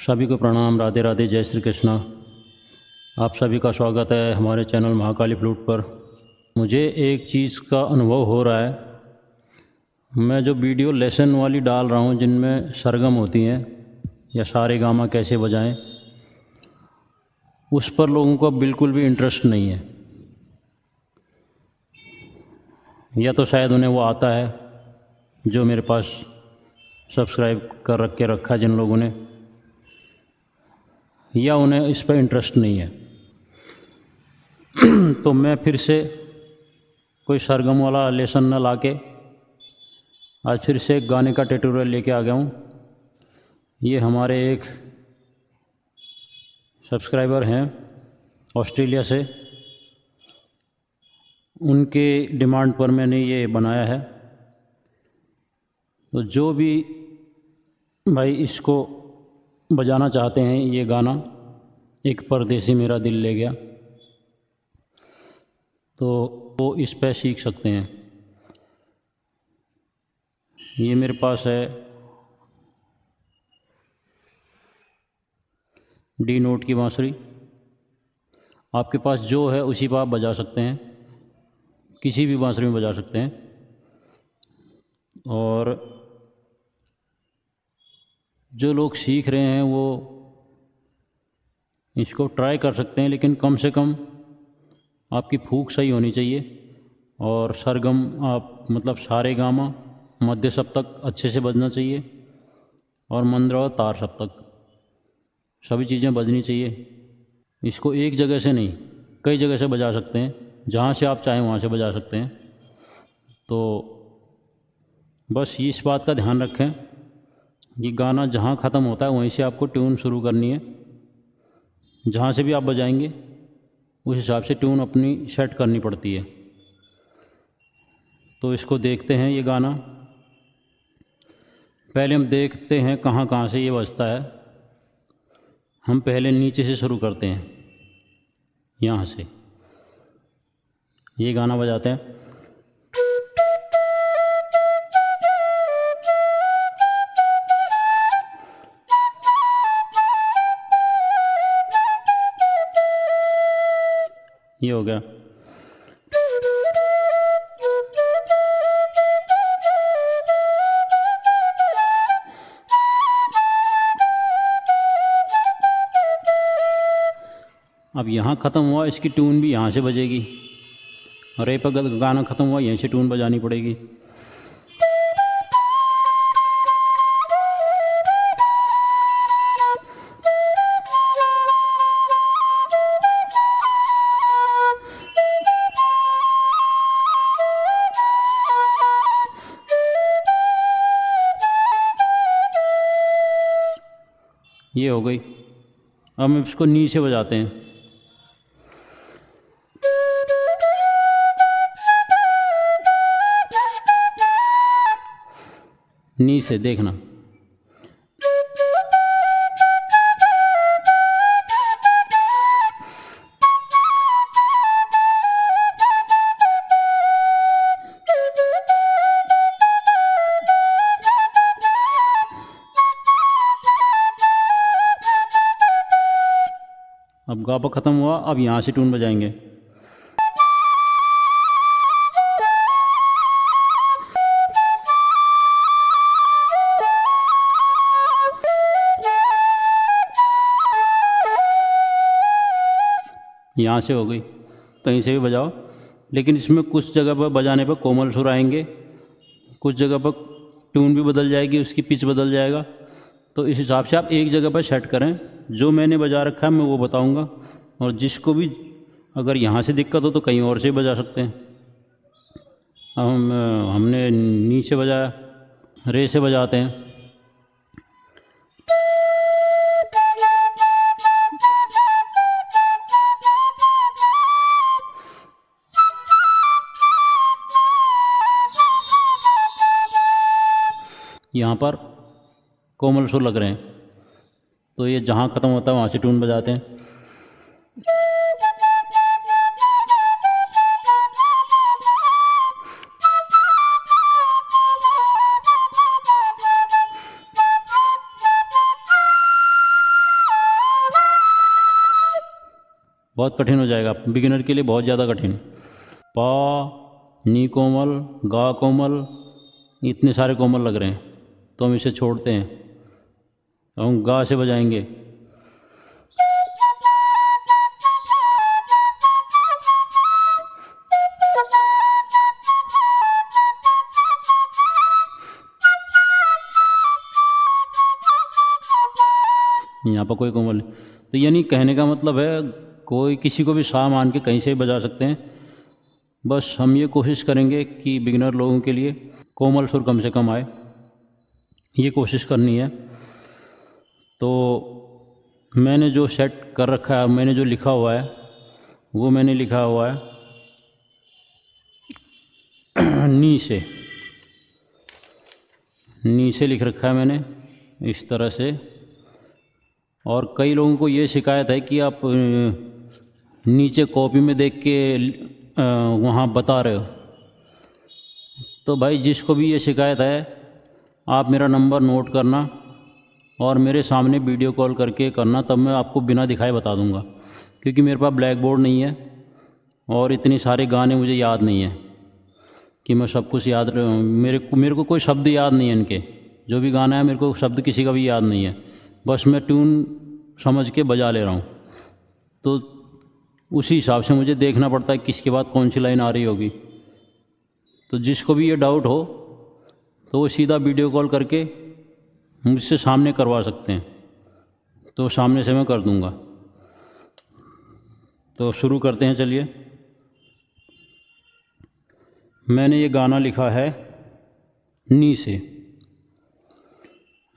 सभी को प्रणाम, राधे राधे, जय श्री कृष्णा। आप सभी का स्वागत है हमारे चैनल महाकाली फ्लूट पर। मुझे एक चीज़ का अनुभव हो रहा है, मैं जो वीडियो लेसन वाली डाल रहा हूँ जिनमें सरगम होती हैं या सारे गामा कैसे बजाएं, उस पर लोगों को बिल्कुल भी इंटरेस्ट नहीं है। या तो शायद उन्हें वो आता है जो मेरे पास सब्सक्राइब कर रखा है जिन लोगों ने, या उन्हें इस पर इंटरेस्ट नहीं है। तो मैं फिर से कोई सरगम वाला लेसन न लाके आज फिर से एक गाने का ट्यूटोरियल लेके आ गया हूँ। ये हमारे एक सब्सक्राइबर हैं ऑस्ट्रेलिया से, उनके डिमांड पर मैंने ये बनाया है। तो जो भी भाई इसको बजाना चाहते हैं, ये गाना एक परदेसी मेरा दिल ले गया, तो वो इस पे सीख सकते हैं। ये मेरे पास है डी नोट की बांसुरी। आपके पास जो है उसी पर आप बजा सकते हैं, किसी भी बांसुरी में बजा सकते हैं। और जो लोग सीख रहे हैं वो इसको ट्राई कर सकते हैं, लेकिन कम से कम आपकी फूक सही होनी चाहिए और सरगम आप मतलब सारे गामा मध्य सप्तक अच्छे से बजना चाहिए और मंद्र और तार सप्तक सभी चीज़ें बजनी चाहिए। इसको एक जगह से नहीं, कई जगह से बजा सकते हैं, जहाँ से आप चाहें वहाँ से बजा सकते हैं। तो बस इस बात का ध्यान रखें, ये गाना जहाँ ख़त्म होता है वहीं से आपको ट्यून शुरू करनी है। जहाँ से भी आप बजाएंगे उस हिसाब से ट्यून अपनी सेट करनी पड़ती है। तो इसको देखते हैं ये गाना। पहले हम देखते हैं कहाँ कहाँ से ये बजता है। हम पहले नीचे से शुरू करते हैं, यहाँ से ये गाना बजाते हैं। ये हो गया। अब यहाँ ख़त्म हुआ, इसकी ट्यून भी यहाँ से बजेगी, और एक पर गाना ख़त्म हुआ यहीं से ट्यून बजानी पड़ेगी। ये हो गई। अब हम इसको नीचे बजाते हैं। नी से देखना। अब गापा ख़त्म हुआ, अब यहाँ से ट्यून बजाएंगे। यहाँ से हो गई, कहीं से भी बजाओ, लेकिन इसमें कुछ जगह पर बजाने पर कोमल सुर आएंगे, कुछ जगह पर ट्यून भी बदल जाएगी, उसकी पिच बदल जाएगा। तो इस हिसाब से आप एक जगह पर सेट करें। जो मैंने बजा रखा है मैं वो बताऊंगा, और जिसको भी अगर यहाँ से दिक्कत हो तो कहीं और से बजा सकते हैं। अब हमने नीचे बजाया, रे से बजाते हैं। यहाँ पर कोमल सुर लग रहे हैं, तो ये जहाँ ख़त्म होता है वहाँ से ट्यून बजाते हैं। बहुत कठिन हो जाएगा बिगिनर के लिए, बहुत ज़्यादा कठिन। पा, नी कोमल, गा कोमल, इतने सारे कोमल लग रहे हैं, तो हम इसे छोड़ते हैं। हम गा से बजाएंगे। यहाँ पर कोई कोमल नहीं। तो यानी कहने का मतलब है कोई किसी को भी सा मान के कहीं से भी बजा सकते हैं। बस हम ये कोशिश करेंगे कि बिगिनर लोगों के लिए कोमल सुर कम से कम आए, ये कोशिश करनी है। तो मैंने जो सेट कर रखा है, मैंने जो लिखा हुआ है वो मैंने लिखा हुआ है नी से लिख रखा है मैंने इस तरह से। और कई लोगों को ये शिकायत है कि आप नीचे कॉपी में देख के वहाँ बता रहे हो। तो भाई जिसको भी ये शिकायत है, आप मेरा नंबर नोट करना और मेरे सामने वीडियो कॉल करके करना, तब मैं आपको बिना दिखाए बता दूंगा। क्योंकि मेरे पास ब्लैक बोर्ड नहीं है और इतने सारे गाने मुझे याद नहीं है कि मैं सब कुछ याद मेरे को कोई शब्द याद नहीं है इनके। जो भी गाना है मेरे को शब्द किसी का भी याद नहीं है, बस मैं ट्यून समझ के बजा ले रहा हूँ। तो उसी हिसाब से मुझे देखना पड़ता है किसके बाद कौन सी लाइन आ रही होगी। तो जिसको भी ये डाउट हो तो वो सीधा वीडियो कॉल करके मुझसे सामने करवा सकते हैं, तो सामने से मैं कर दूंगा। तो शुरू करते हैं, चलिए। मैंने ये गाना लिखा है नी से।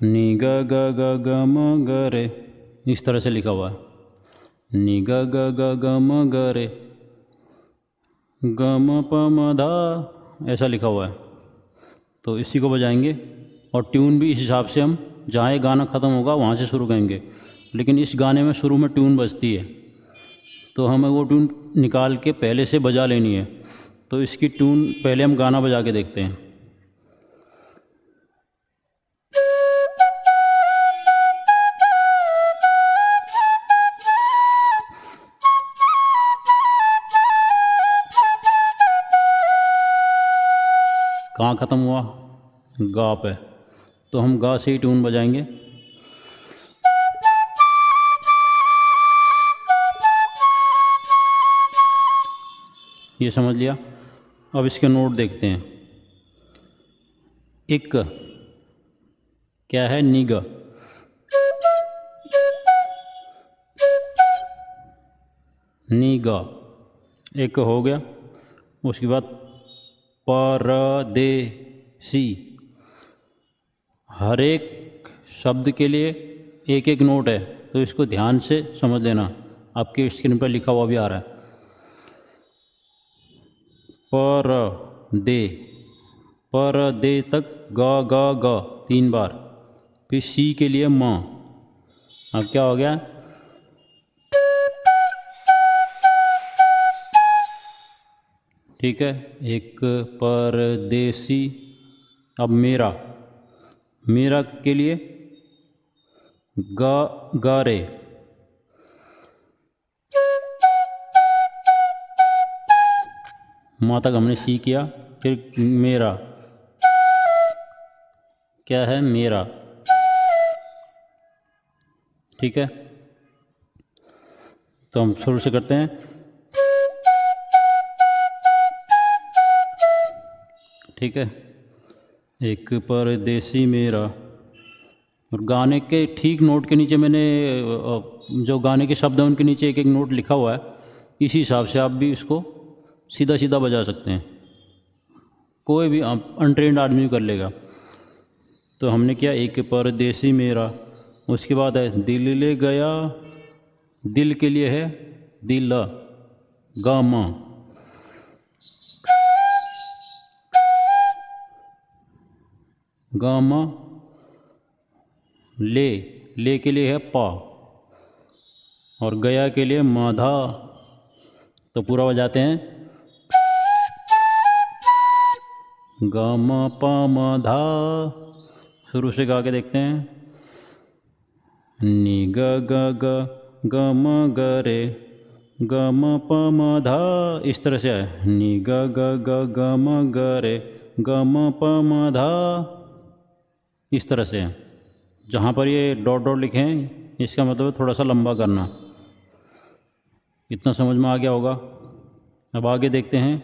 नी ग ग ग ग म ग रे, इस तरह से लिखा हुआ है। नी ग ग ग ग म ग रे, ग म प म धा, ऐसा लिखा हुआ है। तो इसी को बजाएंगे और ट्यून भी इस हिसाब से, हम जहाँ ये गाना ख़त्म होगा वहाँ से शुरू करेंगे। लेकिन इस गाने में शुरू में ट्यून बजती है, तो हमें वो ट्यून निकाल के पहले से बजा लेनी है। तो इसकी ट्यून पहले हम गाना बजा के देखते हैं। कहाँ ख़त्म हुआ? गा पे। तो हम गा से ही ट्यून बजाएंगे। ये समझ लिया। अब इसके नोट देखते हैं। एक क्या है? निग। निगा एक हो गया। उसके बाद परदेसी। हर एक शब्द के लिए एक एक नोट है, तो इसको ध्यान से समझ लेना। आपकी स्क्रीन पर लिखा हुआ भी आ रहा है। पर दे तक ग ग ग 3 बार। फिर सी के लिए म। अब क्या हो गया? ठीक है। एक परदेसी। अब मेरा के लिए ग ग रे। माँ तक हमने सी किया। फिर मेरा क्या है? मेरा। ठीक है। तो हम शुरू से करते हैं। ठीक है। एक परदेसी मेरा। और गाने के ठीक नोट के नीचे मैंने जो गाने के शब्द हैं उनके नीचे एक एक नोट लिखा हुआ है। इसी हिसाब से आप भी इसको सीधा सीधा बजा सकते हैं। कोई भी अनट्रेंड आदमी कर लेगा। तो हमने किया एक परदेसी मेरा। उसके बाद है दिल ले गया। दिल के लिए है दिल गा मा। गा मा। ले के लिए है पा। और गया के लिए माधा। तो पूरा बजाते हैं। गा मा पा मा धा। शुरू से गा के देखते हैं। नी ग ग ग ग म ग रे, ग म प म धा, इस तरह से है। नि ग ग ग ग म ग रे, ग म प म धा, इस तरह से है। जहाँ पर ये डॉट डॉट लिखे हैं इसका मतलब थोड़ा सा लंबा करना। इतना समझ में आ गया होगा। अब आगे देखते हैं।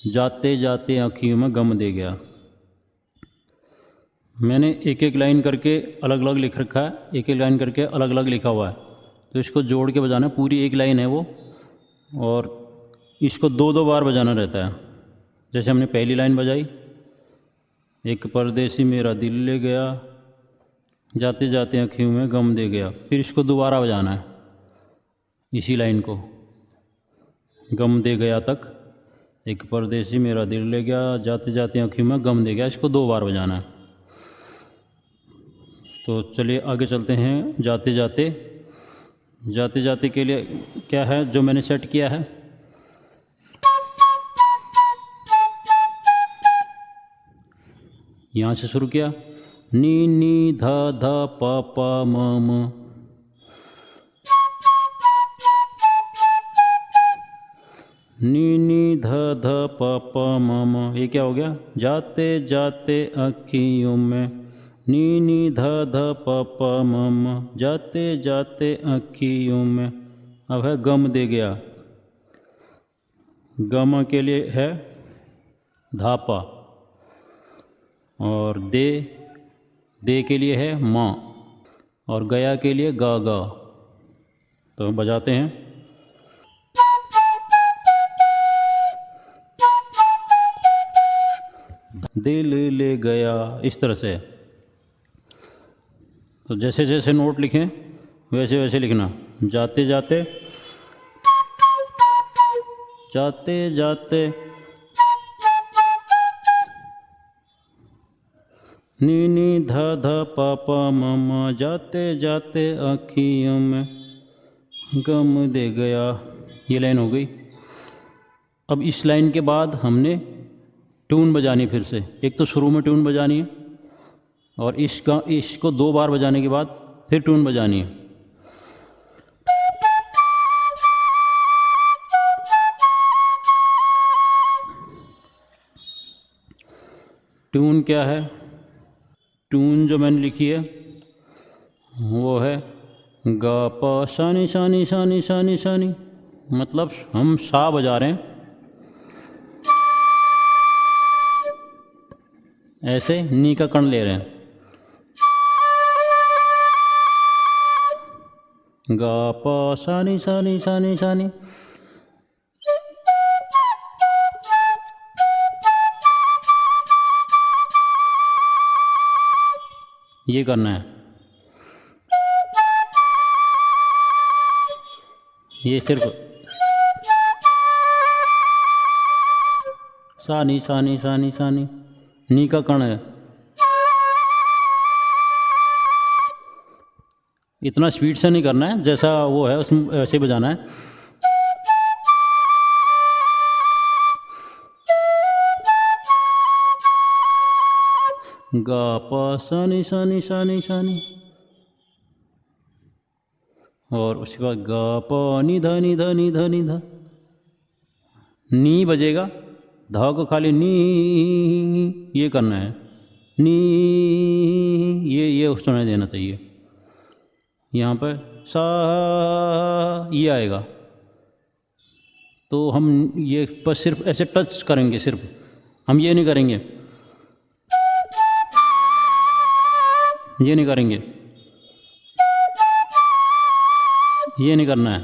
जाते जाते आँखियों में गम दे गया। मैंने एक एक लाइन करके अलग अलग लिख रखा है, एक एक लाइन करके अलग अलग लिखा हुआ है, तो इसको जोड़ के बजाना। पूरी एक लाइन है वो, और इसको दो दो बार बजाना रहता है। जैसे हमने पहली लाइन बजाई, एक परदेसी मेरा दिल ले गया, जाते जाते आँखियों में गम दे गया, फिर इसको दोबारा बजाना है इसी लाइन को, गम दे गया तक। एक परदेसी मेरा दिल ले गया, जाते जाते आँखियों में गम दे गया, इसको दो बार बजाना है। तो चलिए आगे चलते हैं। जाते जाते, जाते जाते के लिए क्या है जो मैंने सेट किया है, यहाँ से शुरू किया, नी नी धा धा पा पा म म, नी नी धा धा पा पा म म, ये क्या हो गया, जाते जाते आँखियों में, नी नी धा धा पा पा म म, जाते जाते आँखियों में। अब है गम दे गया। गम के लिए है धापा, और दे के लिए है माँ, और गया के लिए गा गा। तो बजाते हैं। दिल ले गया, इस तरह से। तो जैसे जैसे नोट लिखें वैसे वैसे लिखना। जाते जाते, जाते जाते, नी नी धा धा पा पा म म, जाते जाते आँखियों में गम दे गया। ये लाइन हो गई। अब इस लाइन के बाद हमने ट्यून बजानी फिर से। एक तो शुरू में ट्यून बजानी है, और इसको दो बार बजाने के बाद फिर ट्यून बजानी है। ट्यून क्या है? ट्यून जो मैंने लिखी है वो है गा पा शानी शानी शानी शानी शानी, मतलब हम सा बजा रहे हैं, ऐसे नी का कण ले रहे हैं। गा पा शानी शानी शानी शानी, ये करना है। ये सिर्फ सानी सानी सानी सानी, नी का कण है। इतना स्पीड से नहीं करना है, जैसा वो है उसमें वैसे बजाना है। गा पा सानी सानी सानी सानी, और उसके बाद गा पा नि धा नि धा नि धा नि धा, नी बजेगा, धा को खाली नी ये करना है, नी ये सुनाई देना चाहिए। यहाँ पर सा ये आएगा, तो हम ये बस सिर्फ ऐसे टच करेंगे, सिर्फ हम ये नहीं करेंगे, ये नहीं करेंगे, ये नहीं करना है।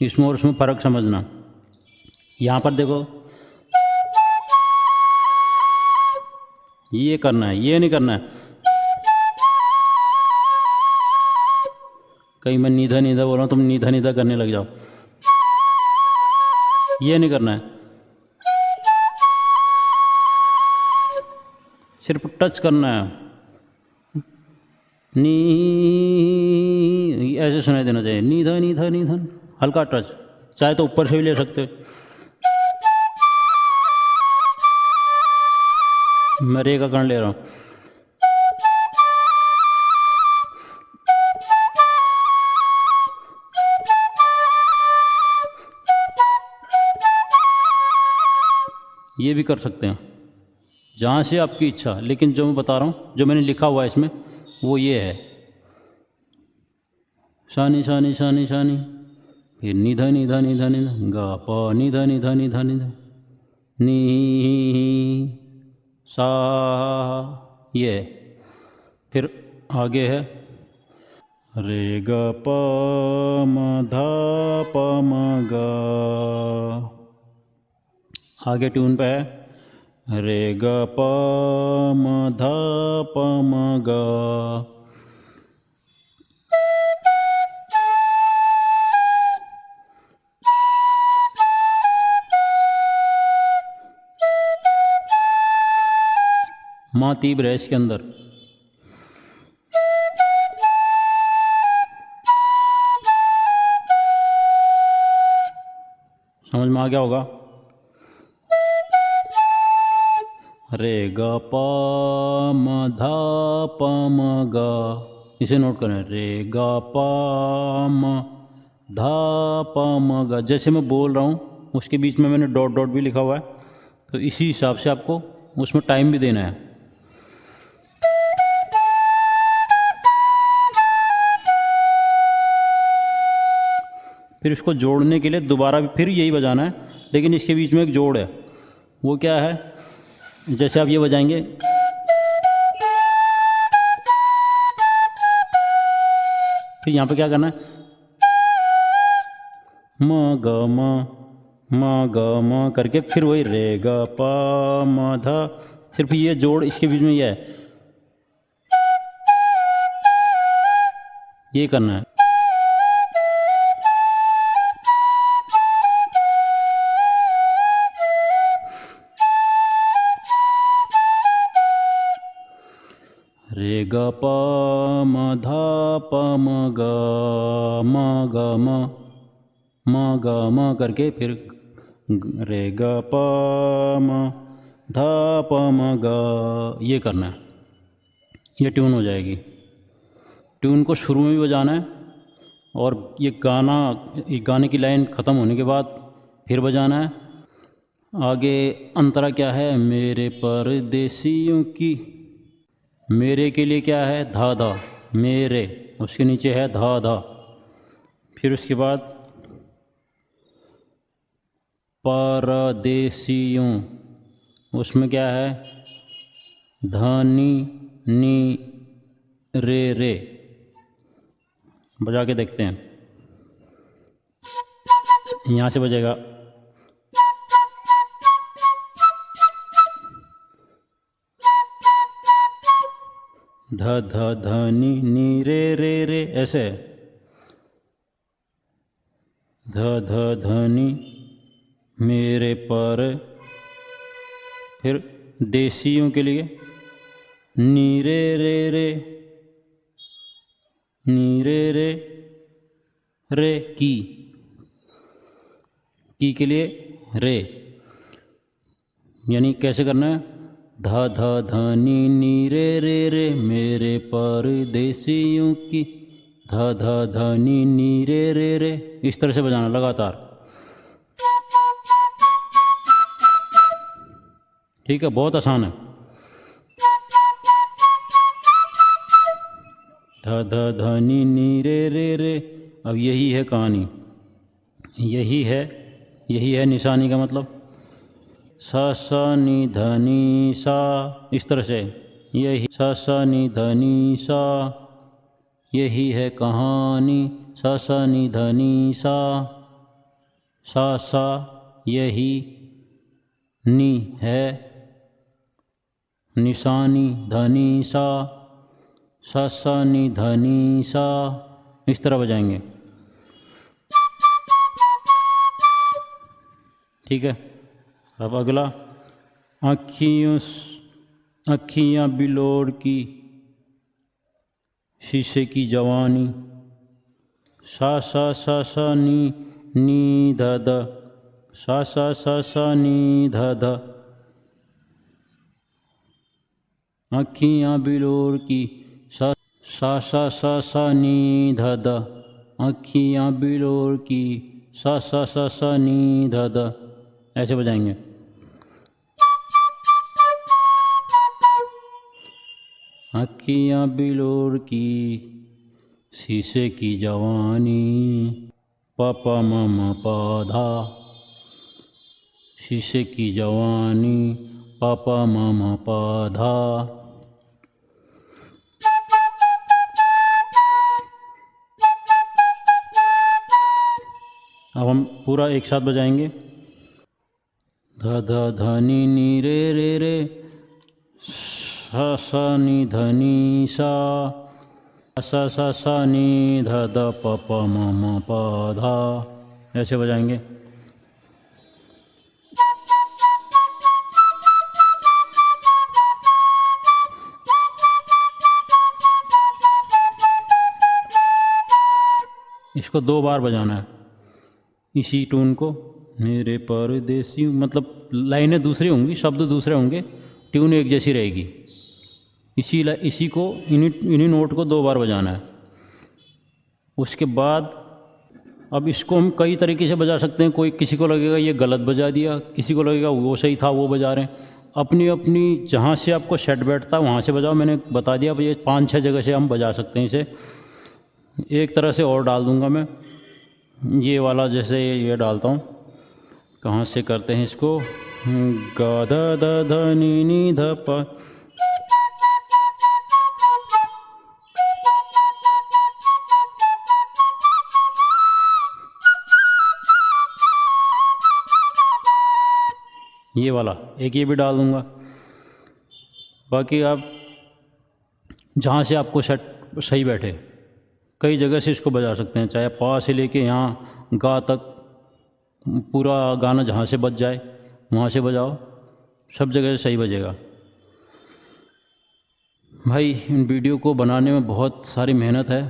इसमें और उसमें फ़र्क समझना। यहाँ पर देखो, ये करना है, ये नहीं करना है। कहीं मैं नीधा नीधा बोल रहा हूँ, तुम नीधा नीधा करने लग जाओ, ये नहीं करना है। सिर्फ टच करना है, नी ऐसे सुनाई देना चाहिए, नीधा नीधा नीधा, हल्का टच। चाहे तो ऊपर से भी ले सकते हो, मैं रे का कण ले रहा हूँ। ये भी कर सकते हैं, जहाँ से आपकी इच्छा। लेकिन जो मैं बता रहा हूँ, जो मैंने लिखा हुआ है इसमें, वो ये है सा नी सा नी, फिर नि ध नि ध नि ध नि ध, गा प नि ध नि ध नि ध नि ध, नी सा, ये है। फिर आगे है रे ग प म ध प म ग, आगे ट्यून पे है रे ग प म ध प म ग। माँ तीव्र है इसके अंदर। समझ में आ गया होगा। रे ग प म ध प म ग, इसे नोट करें। रे ग प म ध प म ग, जैसे मैं बोल रहा हूँ उसके बीच में मैंने डॉट डॉट भी लिखा हुआ है, तो इसी हिसाब से आपको उसमें टाइम भी देना है। फिर इसको जोड़ने के लिए दोबारा भी फिर यही बजाना है, लेकिन इसके बीच में एक जोड़ है। वो क्या है, जैसे आप ये बजाएंगे, फिर यहाँ पे क्या करना है, म ग ग म करके फिर वही रे ग प म ध, सिर्फ ये जोड़ इसके बीच में ये है, ये करना है। रे ग प म ध प म ग म ग म करके फिर रे ग प म ध प म ग, ये करना है। ये ट्यून हो जाएगी। ट्यून को शुरू में भी बजाना है, और ये गाने की लाइन ख़त्म होने के बाद फिर बजाना है। आगे अंतरा क्या है, मेरे परदेसियों की, मेरे के लिए क्या है, धा धा, मेरे, उसके नीचे है धा धा। फिर उसके बाद परदेसियों, उसमें क्या है, धनी नी रे। बजा के देखते हैं, यहाँ से बजेगा। ध ध ध नी रे, ऐसे। ध ध ध नी, मेरे पर, फिर देसियों के लिए नी रे, नी रे की के लिए रे, यानी कैसे करना है, ध ध ध नी रे, मेरे परदेसियों की, ध ध ध नी रे, इस तरह से बजाना लगातार। ठीक है, बहुत आसान है। ध ध ध नी रे। अब यही है कहानी, यही है निशानी का मतलब। सा सा नी ध नी सा, इस तरह से, यही सा सा नी ध नी सा, यही है कहानी। सा सा नी ध नी सा, सा यही, नी है निशानी, ध नी सा, सा नी ध नी सा, इस तरह बजाएंगे। ठीक है। अब अगला, अखियाँ बिलोर की, शीशे की जवानी, सा नी ध ध, सा नी ध ध, अखियाँ बिलोर की, सा नी ध ध, अखियाँ बिलोर की, सा नी ध ध, ऐसे बजाएंगे। अखियाँ बिलोर की शीशे की जवानी, पापा मामा पौधा शीशे की जवानी, पापा मामा पौधा। अब हम पूरा एक साथ बजाएंगे। ध ध ध नी नी रे रे रे, सा सा नी ध नी सा, सा सा सा नी ध ध प प म म प धा। ऐसे बजाएंगे। इसको 2 बार बजाना है, इसी टून को। मेरे परदेसी, मतलब लाइनें दूसरी होंगी, शब्द दूसरे होंगे, ट्यून एक जैसी रहेगी। इसी को इन्हीं नोट को 2 बार बजाना है। उसके बाद अब इसको हम कई तरीके से बजा सकते हैं। कोई, किसी को लगेगा ये गलत बजा दिया, किसी को लगेगा वो सही था, वो बजा रहे हैं। अपनी अपनी जहाँ से आपको सेट बैठता है वहाँ से बजाओ। मैंने बता दिया, अब ये 5-6 जगह से हम बजा सकते हैं इसे। एक तरह से और डाल दूंगा मैं, ये वाला जैसे ये डालता हूँ। कहाँ से करते हैं इसको? ग ध ध ध नी नी ध प। ये वाला एक ये भी डाल दूंगा। बाकी आप जहाँ से आपको सेट सही बैठे, कई जगह से इसको बजा सकते हैं। चाहे पा से लेके यहाँ गा तक, पूरा गाना जहाँ से बज जाए वहाँ से बजाओ, सब जगह से सही बजेगा। भाई, इन वीडियो को बनाने में बहुत सारी मेहनत है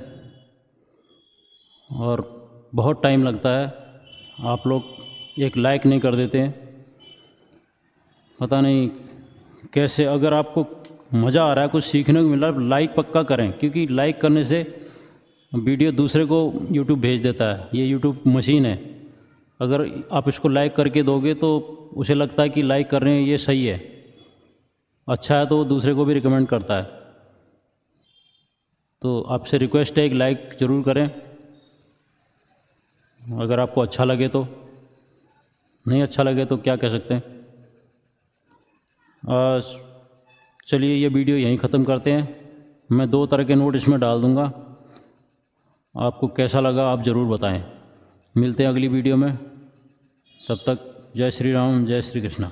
और बहुत टाइम लगता है। आप लोग एक लाइक नहीं कर देते हैं, पता नहीं कैसे। अगर आपको मज़ा आ रहा है, कुछ सीखने को मिल रहा है, लाइक पक्का करें, क्योंकि लाइक करने से वीडियो दूसरे को यूट्यूब भेज देता है। ये यूट्यूब मशीन है। अगर आप इसको लाइक करके दोगे तो उसे लगता है कि लाइक कर रहे हैं, ये सही है, अच्छा है, तो वो दूसरे को भी रिकमेंड करता है। तो आपसे रिक्वेस्ट है, एक लाइक ज़रूर करें अगर आपको अच्छा लगे तो। नहीं अच्छा लगे तो क्या कह सकते हैं। चलिए, ये वीडियो यहीं ख़त्म करते हैं। मैं 2 तरह के नोट इसमें डाल दूँगा। आपको कैसा लगा आप ज़रूर बताएं। मिलते हैं अगली वीडियो में। तब तक जय श्री राम, जय श्री कृष्णा।